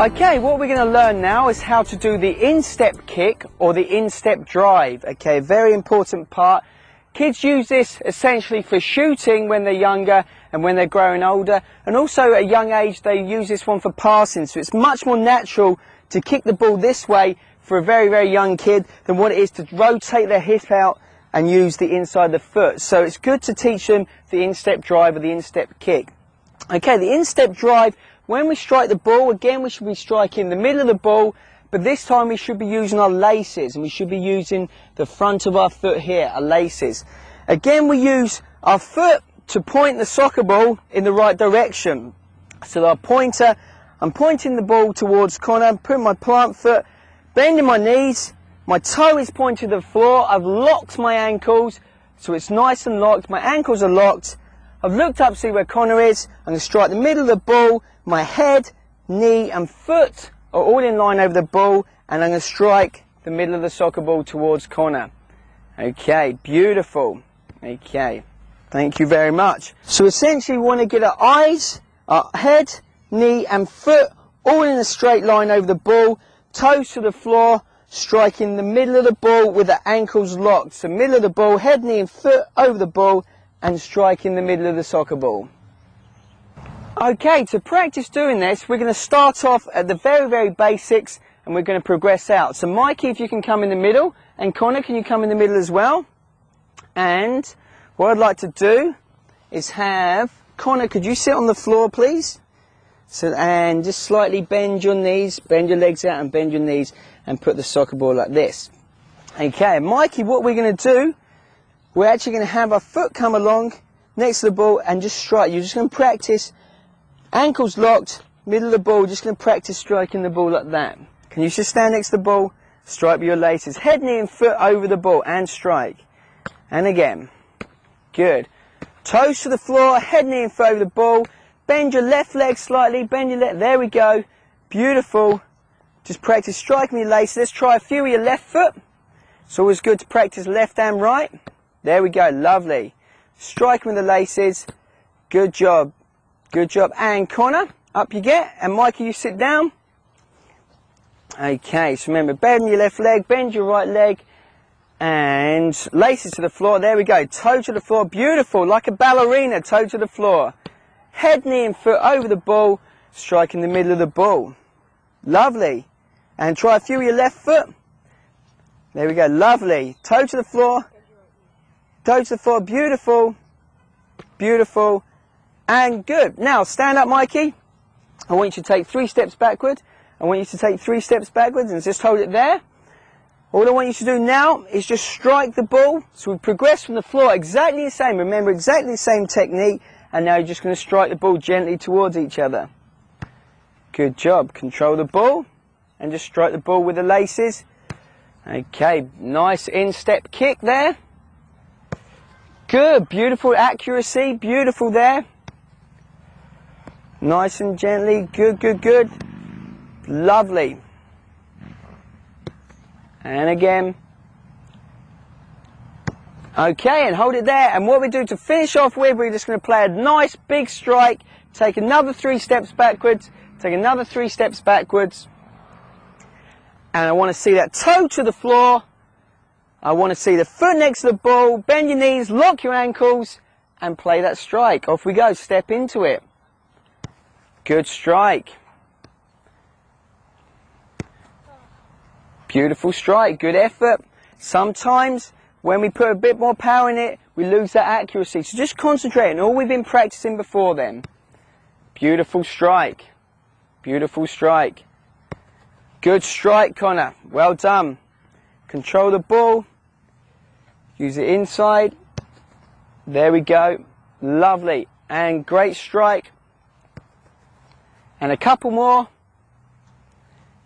Okay, what we're going to learn now is how to do the instep kick or the instep drive. Okay, very important part. Kids use this essentially for shooting when they're younger and when they're growing older, and also at a young age they use this one for passing. So it's much more natural to kick the ball this way for a very, very young kid than what it is to rotate their hip out and use the inside of the foot. So it's good to teach them the instep drive or the instep kick. Okay, the instep drive, when we strike the ball, again we should be striking the middle of the ball, but this time we should be using our laces, and we should be using the front of our foot here, our laces. Again, we use our foot to point the soccer ball in the right direction. So our pointer, I'm pointing the ball towards Connor, I'm putting my plant foot, bending my knees, my toe is pointing to the floor, I've locked my ankles, so it's nice and locked, my ankles are locked, I've looked up to see where Connor is, I'm going to strike the middle of the ball, my head, knee and foot are all in line over the ball, and I'm going to strike the middle of the soccer ball towards Connor. Okay, beautiful. Okay, thank you very much. So essentially we want to get our eyes, our head, knee and foot all in a straight line over the ball, toes to the floor, striking the middle of the ball with the ankles locked. So middle of the ball, head, knee and foot over the ball, and striking the middle of the soccer ball. Okay, to practice doing this, we're going to start off at the very, very basics, and we're going to progress out. So Mikey, if you can come in the middle, and Connor, can you come in the middle as well? And what I'd like to do is have Connor, could you sit on the floor, please? So, and just slightly bend your knees, bend your legs out and bend your knees, and put the soccer ball like this. Okay, Mikey, what we're going to do, we're actually going to have our foot come along next to the ball and just strike. You're just going to practice ankles locked, middle of the ball, just going to practice striking the ball like that. Can you just stand next to the ball, strike with your laces, head, knee and foot over the ball and strike. And again. Good. Toes to the floor, head, knee and foot over the ball. Bend your left leg slightly, bend your left, there we go. Beautiful. Just practice striking with your laces. Let's try a few with your left foot. It's always good to practice left and right. There we go, lovely. Striking with the laces. Good job. Good job. And Connor, up you get. And Mikey, you sit down. Okay, so remember, bend your left leg, bend your right leg, and laces to the floor. There we go. Toe to the floor. Beautiful. Like a ballerina, toe to the floor. Head, knee and foot over the ball, striking the middle of the ball. Lovely. And try a few with your left foot. There we go. Lovely. Toe to the floor. Toe to the floor. Beautiful. Beautiful. And good. Now stand up, Mikey. I want you to take 3 steps backward. I want you to take 3 steps backwards and just hold it there. All I want you to do now is just strike the ball. So we progress from the floor exactly the same. Remember, exactly the same technique. And now you're just going to strike the ball gently towards each other. Good job. Control the ball and just strike the ball with the laces. Okay, nice instep kick there. Good, beautiful accuracy, beautiful there. Nice and gently, good, good, good. Lovely. And again. Okay, and hold it there. And what we do to finish off with, we're just going to play a nice big strike. Take another 3 steps backwards. Take another 3 steps backwards. And I want to see that toe to the floor. I want to see the foot next to the ball. Bend your knees, lock your ankles, and play that strike. Off we go. Step into it. Good strike. Beautiful strike. Good effort. Sometimes when we put a bit more power in it, we lose that accuracy. So just concentrate on all we've been practicing before then. Beautiful strike. Beautiful strike. Good strike, Connor. Well done. Control the ball. Use it inside. There we go. Lovely. And great strike. And a couple more.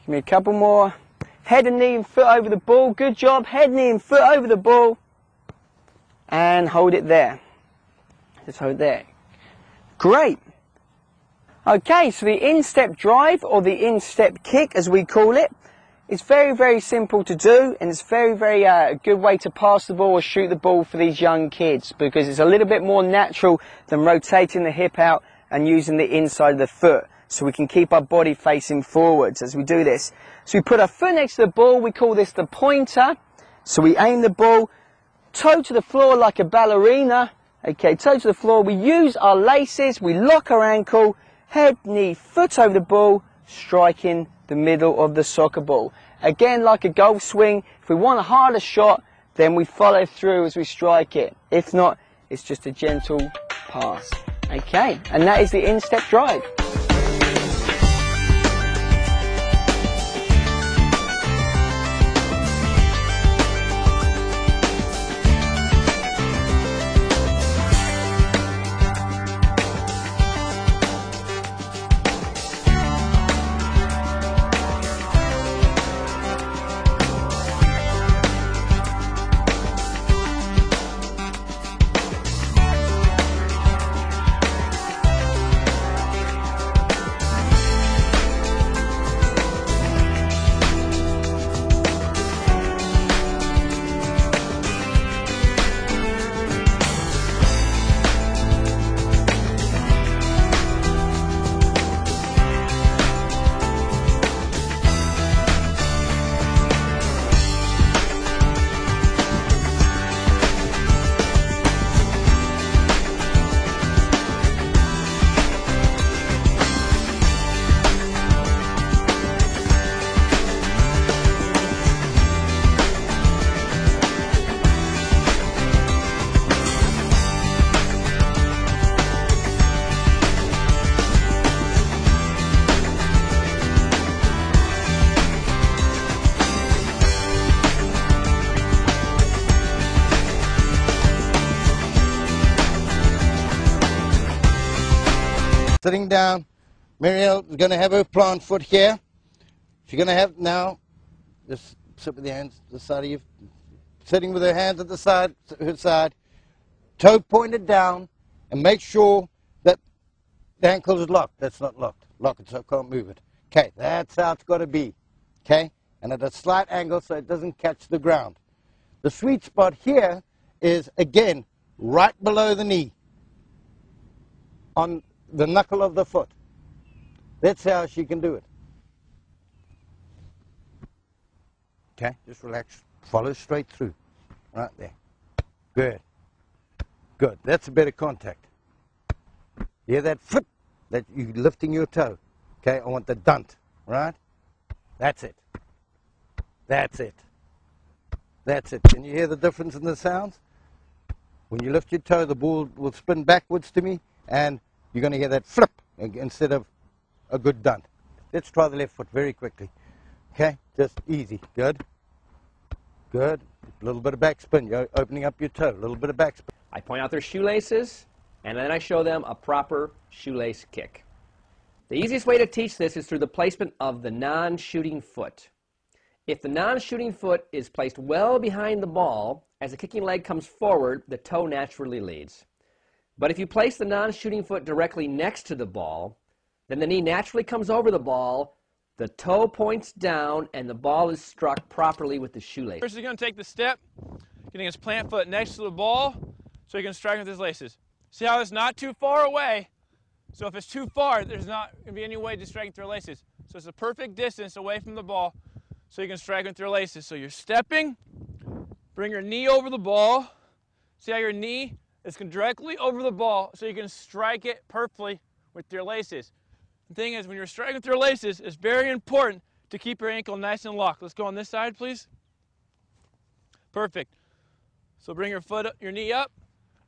Give me a couple more. Head and knee and foot over the ball. Good job. Head, knee and foot over the ball. And hold it there. Just hold it there. Great. Okay, so the instep drive, or the instep kick as we call it, is very, very simple to do, and it's very, very good way to pass the ball or shoot the ball for these young kids, because it's a little bit more natural than rotating the hip out and using the inside of the foot. so we can keep our body facing forwards as we do this. So we put our foot next to the ball, we call this the pointer. So we aim the ball, toe to the floor like a ballerina, okay, toe to the floor. We use our laces, we lock our ankle, head, knee, foot over the ball, striking the middle of the soccer ball. Again, like a golf swing, if we want a harder shot, then we follow through as we strike it. If not, it's just a gentle pass. Okay, and that is the instep drive. Sitting down, Marielle is going to have her plant foot here. She's going to have now, just sit with your hands to the side of you, sitting with her hands at the side, her side, toe pointed down, and make sure that the ankle is locked. That's not locked. Lock it so I can't move it. Okay, that's how it's got to be. Okay, and at a slight angle so it doesn't catch the ground. The sweet spot here is, again, right below the knee, on the knuckle of the foot. That's how she can do it. Okay, just relax. Follow straight through. Right there. Good. Good. That's a better contact. You hear that flip? That you're lifting your toe. Okay, I want the dunt. Right? That's it. That's it. That's it. Can you hear the difference in the sounds? When you lift your toe, the ball will spin backwards to me, and you're going to hear that flip instead of a good dunt. Let's try the left foot very quickly. Okay, just easy. Good. Good. A little bit of backspin. You're opening up your toe. A little bit of backspin. I point out their shoelaces, and then I show them a proper shoelace kick. The easiest way to teach this is through the placement of the non-shooting foot. If the non-shooting foot is placed well behind the ball, as the kicking leg comes forward, the toe naturally leads. But if you place the non-shooting foot directly next to the ball, then the knee naturally comes over the ball, the toe points down, and the ball is struck properly with the shoelace. First he's going to take the step, getting his plant foot next to the ball so he can strike with his laces. See how it's not too far away? So if it's too far, there's not going to be any way to strike with your laces. So it's a perfect distance away from the ball so you can strike with your laces. So you're stepping, bring your knee over the ball. See how your knee is directly over the ball so you can strike it perfectly with your laces. The thing is, when you're striking with your laces, it's very important to keep your ankle nice and locked. Let's go on this side, please. Perfect. So bring your knee up.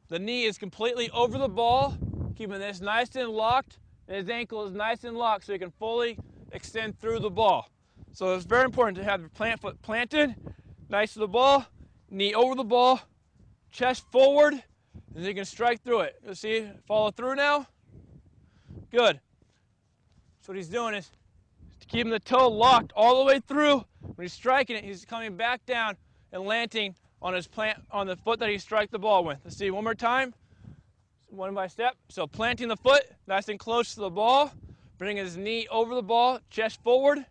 The knee is completely over the ball, keeping this nice and locked, and his ankle is nice and locked so he can fully extend through the ball. So it's very important to have the plant foot planted, nice to the ball, knee over the ball, chest forward, and you can strike through it. You'll see, follow through now. Good. So what he's doing is keeping the toe locked all the way through. When he's striking it, he's coming back down and landing on his on the foot that he struck the ball with. Let's see one more time. One by step. So planting the foot nice and close to the ball, bringing his knee over the ball, chest forward,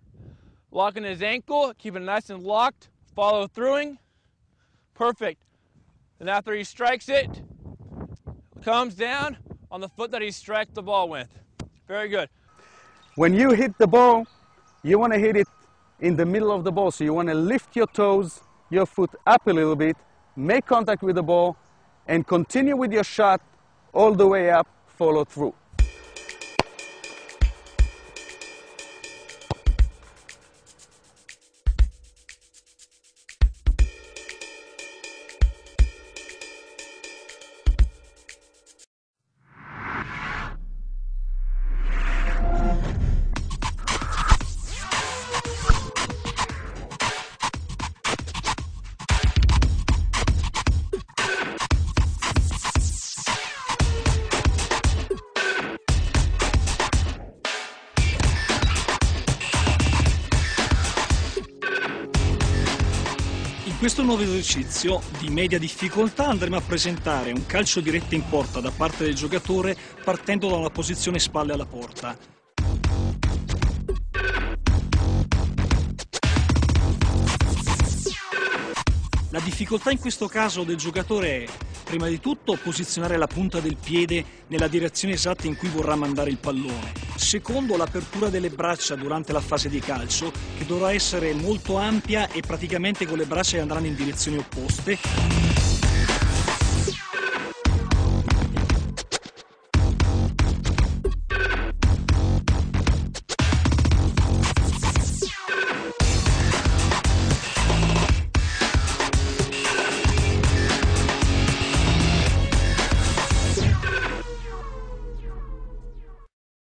locking his ankle, keeping it nice and locked, follow throughing. Perfect. And after he strikes it, comes down on the foot that he struck the ball with. Very good. When you hit the ball, you want to hit it in the middle of the ball. So you want to lift your toes, your foot up a little bit, make contact with the ball, and continue with your shot all the way up, follow through. In questo nuovo esercizio di media difficoltà andremo a presentare un calcio di retta in porta da parte del giocatore partendo da una posizione spalle alla porta. La difficoltà in questo caso del giocatore è, prima di tutto, posizionare la punta del piede nella direzione esatta in cui vorrà mandare il pallone. Secondo, l'apertura delle braccia durante la fase di calcio, che dovrà essere molto ampia e praticamente con le braccia che andranno in direzioni opposte.